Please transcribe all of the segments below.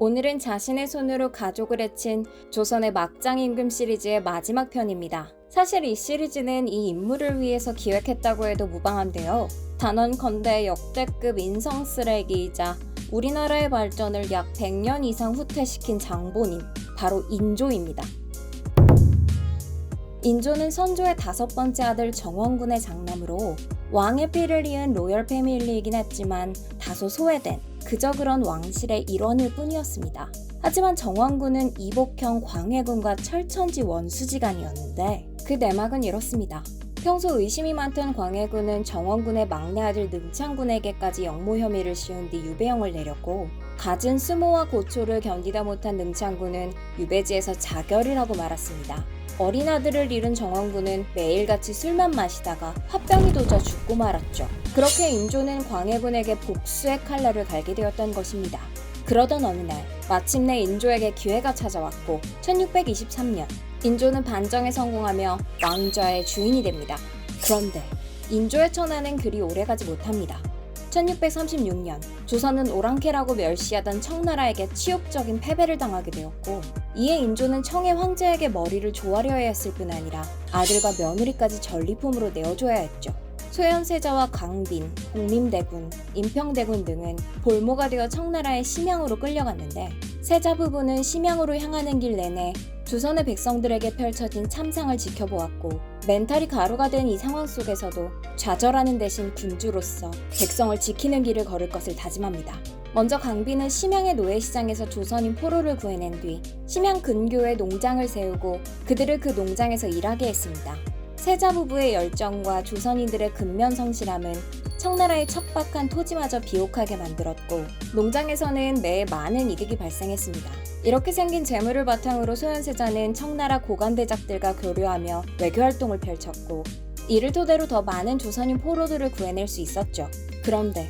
오늘은 자신의 손으로 가족을 해친 조선의 막장 임금 시리즈의 마지막 편입니다. 사실 이 시리즈는 이 인물을 위해서 기획했다고 해도 무방한데요. 단언컨대 역대급 인성 쓰레기이자 우리나라의 발전을 약 100년 이상 후퇴시킨 장본인, 바로 인조입니다. 인조는 선조의 5번째 아들 정원군의 장남으로 왕의 피를 이은 로열 패밀리이긴 했지만 다소 소외된 그저 그런 왕실의 일원일 뿐이었습니다. 하지만 정원군은 이복형 광해군과 철천지 원수지간이었는데 그 내막은 이렇습니다. 평소 의심이 많던 광해군은 정원군의 막내 아들 능창군에게까지 역모 혐의를 씌운 뒤 유배형을 내렸고, 갖은 수모와 고초를 견디다 못한 능창군은 유배지에서 자결을 하고 말았습니다. 어린 아들을 잃은 정원군은 매일같이 술만 마시다가 화병이 도져 죽고 말았죠. 그렇게 인조는 광해군에게 복수의 칼날을 갈게 되었던 것입니다. 그러던 어느 날 마침내 인조에게 기회가 찾아왔고 1623년 인조는 반정에 성공하며 왕좌의 주인이 됩니다. 그런데 인조의 천하는 그리 오래가지 못합니다. 1636년 조선은 오랑캐라고 멸시하던 청나라에게 치욕적인 패배를 당하게 되었고, 이에 인조는 청의 황제에게 머리를 조아려야 했을 뿐 아니라 아들과 며느리까지 전리품으로 내어줘야 했죠. 소현세자와 강빈, 복림대군, 임평대군 등은 볼모가 되어 청나라의 심양으로 끌려갔는데, 세자 부부는 심양으로 향하는 길 내내 조선의 백성들에게 펼쳐진 참상을 지켜보았고, 멘탈이 가루가 된 이 상황 속에서도 좌절하는 대신 군주로서 백성을 지키는 길을 걸을 것을 다짐합니다. 먼저 강빈은 심양의 노예시장에서 조선인 포로를 구해낸 뒤 심양 근교에 농장을 세우고 그들을 그 농장에서 일하게 했습니다. 세자 부부의 열정과 조선인들의 근면성실함은 청나라의 척박한 토지마저 비옥하게 만들었고, 농장에서는 매해 많은 이득이 발생했습니다. 이렇게 생긴 재물을 바탕으로 소현세자는 청나라 고관대작들과 교류하며 외교활동을 펼쳤고, 이를 토대로 더 많은 조선인 포로들을 구해낼 수 있었죠. 그런데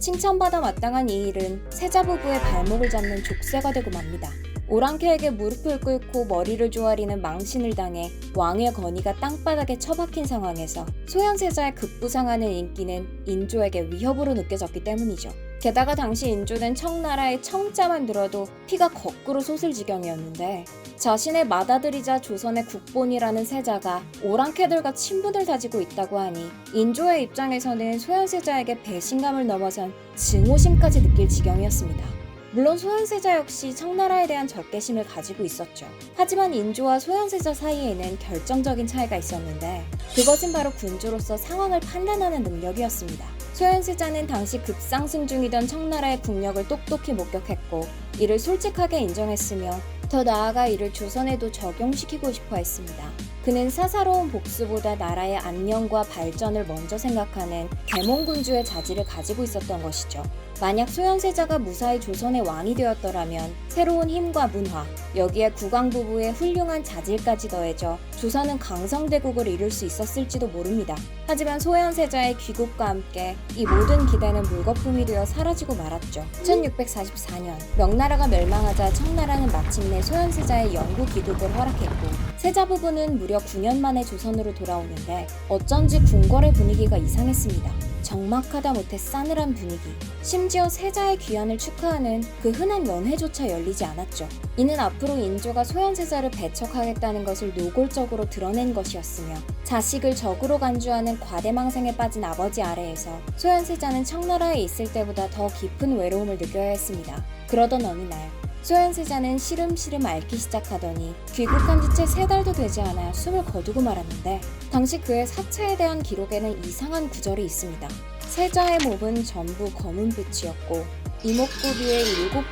칭찬받아 마땅한 이 일은 세자 부부의 발목을 잡는 족쇄가 되고 맙니다. 오랑캐에게 무릎을 꿇고 머리를 조아리는 망신을 당해 왕의 권위가 땅바닥에 처박힌 상황에서 소현세자의 급부상하는 인기는 인조에게 위협으로 느껴졌기 때문이죠. 게다가 당시 인조는 청나라의 청자만 들어도 피가 거꾸로 솟을 지경이었는데, 자신의 맏아들이자 조선의 국본이라는 세자가 오랑캐들과 친분을 다지고 있다고 하니 인조의 입장에서는 소현세자에게 배신감을 넘어선 증오심까지 느낄 지경이었습니다. 물론 소현세자 역시 청나라에 대한 적개심을 가지고 있었죠. 하지만 인조와 소현세자 사이에는 결정적인 차이가 있었는데, 그것은 바로 군주로서 상황을 판단하는 능력이었습니다. 소현세자는 당시 급상승 중이던 청나라의 국력을 똑똑히 목격했고, 이를 솔직하게 인정했으며 더 나아가 이를 조선에도 적용시키고 싶어 했습니다. 그는 사사로운 복수보다 나라의 안녕과 발전을 먼저 생각하는 계몽군주의 자질을 가지고 있었던 것이죠. 만약 소현세자가 무사히 조선의 왕이 되었더라면 새로운 힘과 문화, 여기에 국왕부부의 훌륭한 자질까지 더해져 조선은 강성대국을 이룰 수 있었을지도 모릅니다. 하지만 소현세자의 귀국과 함께 이 모든 기대는 물거품이 되어 사라지고 말았죠. 1644년 명나라가 멸망하자 청나라는 마침내 소현세자의 영구 귀국을 허락했고, 세자 부부는 무려 9년 만에 조선으로 돌아오는데 어쩐지 궁궐의 분위기가 이상했습니다. 적막하다 못해 싸늘한 분위기, 심지어 세자의 귀환을 축하하는 그 흔한 연회조차 열리지 않았죠. 이는 앞으로 인조가 소현세자를 배척하겠다는 것을 노골적으로 드러낸 것이었으며, 자식을 적으로 간주하는 과대망상에 빠진 아버지 아래에서 소현세자는 청나라에 있을 때보다 더 깊은 외로움을 느껴야 했습니다. 그러던 어느 날 소현세자는 시름시름 앓기 시작하더니 귀국한 지 채 3달도 되지 않아 숨을 거두고 말았는데, 당시 그의 사체에 대한 기록에는 이상한 구절이 있습니다. 세자의 몸은 전부 검은빛이었고 이목구비의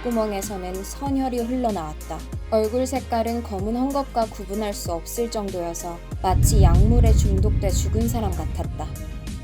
7구멍에서는 선혈이 흘러나왔다. 얼굴 색깔은 검은 헝겊과 구분할 수 없을 정도여서 마치 약물에 중독돼 죽은 사람 같았다.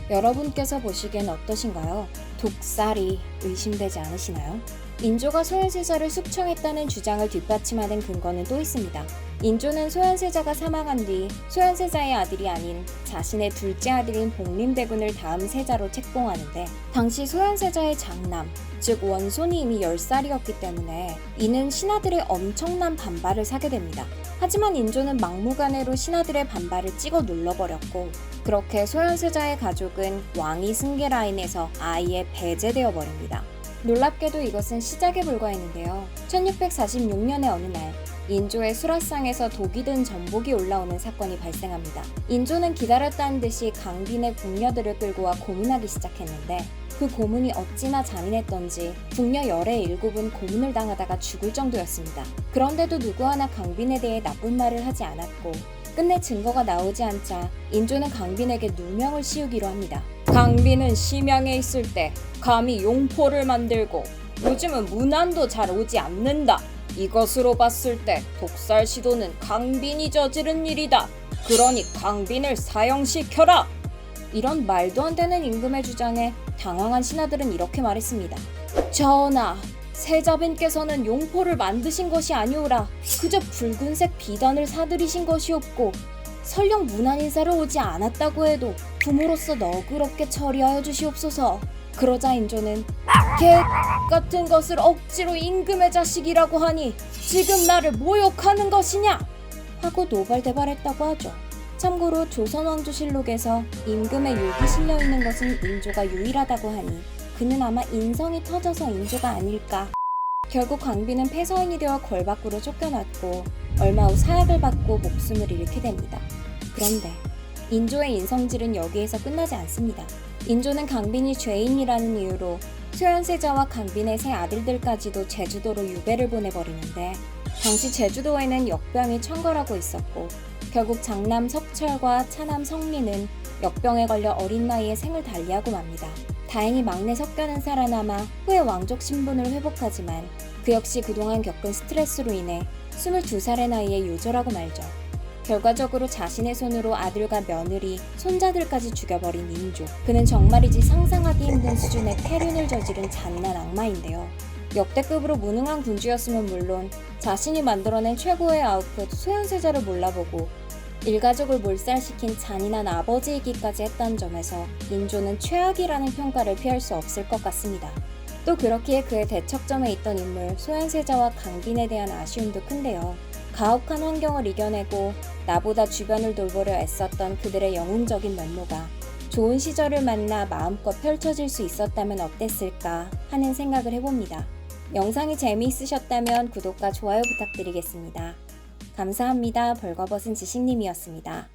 여러분께서 보시기엔 어떠신가요? 독살이 의심되지 않으시나요? 인조가 소현세자를 숙청했다는 주장을 뒷받침하는 근거는 또 있습니다. 인조는 소현세자가 사망한 뒤 소현세자의 아들이 아닌 자신의 둘째 아들인 복림대군을 다음 세자로 책봉하는데, 당시 소현세자의 장남, 즉 원손이 이미 10살이었기 때문에 이는 신하들의 엄청난 반발을 사게 됩니다. 하지만 인조는 막무가내로 신하들의 반발을 찍어 눌러버렸고, 그렇게 소현세자의 가족은 왕위 승계 라인에서 아예 배제되어 버립니다. 놀랍게도 이것은 시작에 불과했는데요. 1646년의 어느 날 인조의 수라상에서 독이 든 전복이 올라오는 사건이 발생합니다. 인조는 기다렸다는 듯이 강빈의 궁녀들을 끌고 와 고문하기 시작했는데 그 고문이 어찌나 잔인했던지 궁녀 17은 고문을 당하다가 죽을 정도였습니다. 그런데도 누구 하나 강빈에 대해 나쁜 말을 하지 않았고 끝내 증거가 나오지 않자 인조는 강빈에게 누명을 씌우기로 합니다. 강빈은 심양에 있을 때 감히 용포를 만들고 요즘은 문안도 잘 오지 않는다. 이것으로 봤을 때 독살 시도는 강빈이 저지른 일이다. 그러니 강빈을 사형시켜라. 이런 말도 안 되는 임금의 주장에 당황한 신하들은 이렇게 말했습니다. 전하, 세자빈께서는 용포를 만드신 것이 아니오라. 그저 붉은색 비단을 사들이신 것이었고 설령 문안 인사를 오지 않았다고 해도 부모로서 너그럽게 처리하여 주시옵소서. 그러자 인조는 개 같은 것을 억지로 임금의 자식이라고 하니 지금 나를 모욕하는 것이냐? 하고 노발대발했다고 하죠. 참고로 조선왕조실록에서 임금의 욕이 실려있는 것은 인조가 유일하다고 하니 그는 아마 인성이 터져서 인조가 아닐까. 결국 강빈은 폐서인이 되어 궐 밖으로 쫓겨났고 얼마 후 사약을 받고 목숨을 잃게 됩니다. 그런데 인조의 인성질은 여기에서 끝나지 않습니다. 인조는 강빈이 죄인이라는 이유로 소현세자와 강빈의 세 아들들까지도 제주도로 유배를 보내버리는데 당시 제주도에는 역병이 청걸하고 있었고 결국 장남 석철과 차남 성리는 역병에 걸려 어린 나이에 생을 달리하고 맙니다. 다행히 막내 석견은 살아남아 후에 왕족 신분을 회복하지만 그 역시 그동안 겪은 스트레스로 인해 22살의 나이에 요절하고 말죠. 결과적으로 자신의 손으로 아들과 며느리, 손자들까지 죽여버린 인조. 그는 정말이지 상상하기 힘든 수준의 폐륜을 저지른 잔인한 악마인데요. 역대급으로 무능한 군주였으면 물론 자신이 만들어낸 최고의 아웃풋 소현세자를 몰라보고 일가족을 몰살시킨 잔인한 아버지이기까지 했다는 점에서 인조는 최악이라는 평가를 피할 수 없을 것 같습니다. 또 그렇기에 그의 대척점에 있던 인물 소현세자와 강빈에 대한 아쉬움도 큰데요. 가혹한 환경을 이겨내고 나보다 주변을 돌보려 애썼던 그들의 영웅적인 면모가 좋은 시절을 만나 마음껏 펼쳐질 수 있었다면 어땠을까 하는 생각을 해봅니다. 영상이 재미있으셨다면 구독과 좋아요 부탁드리겠습니다. 감사합니다. 벌거벗은 지식님이었습니다.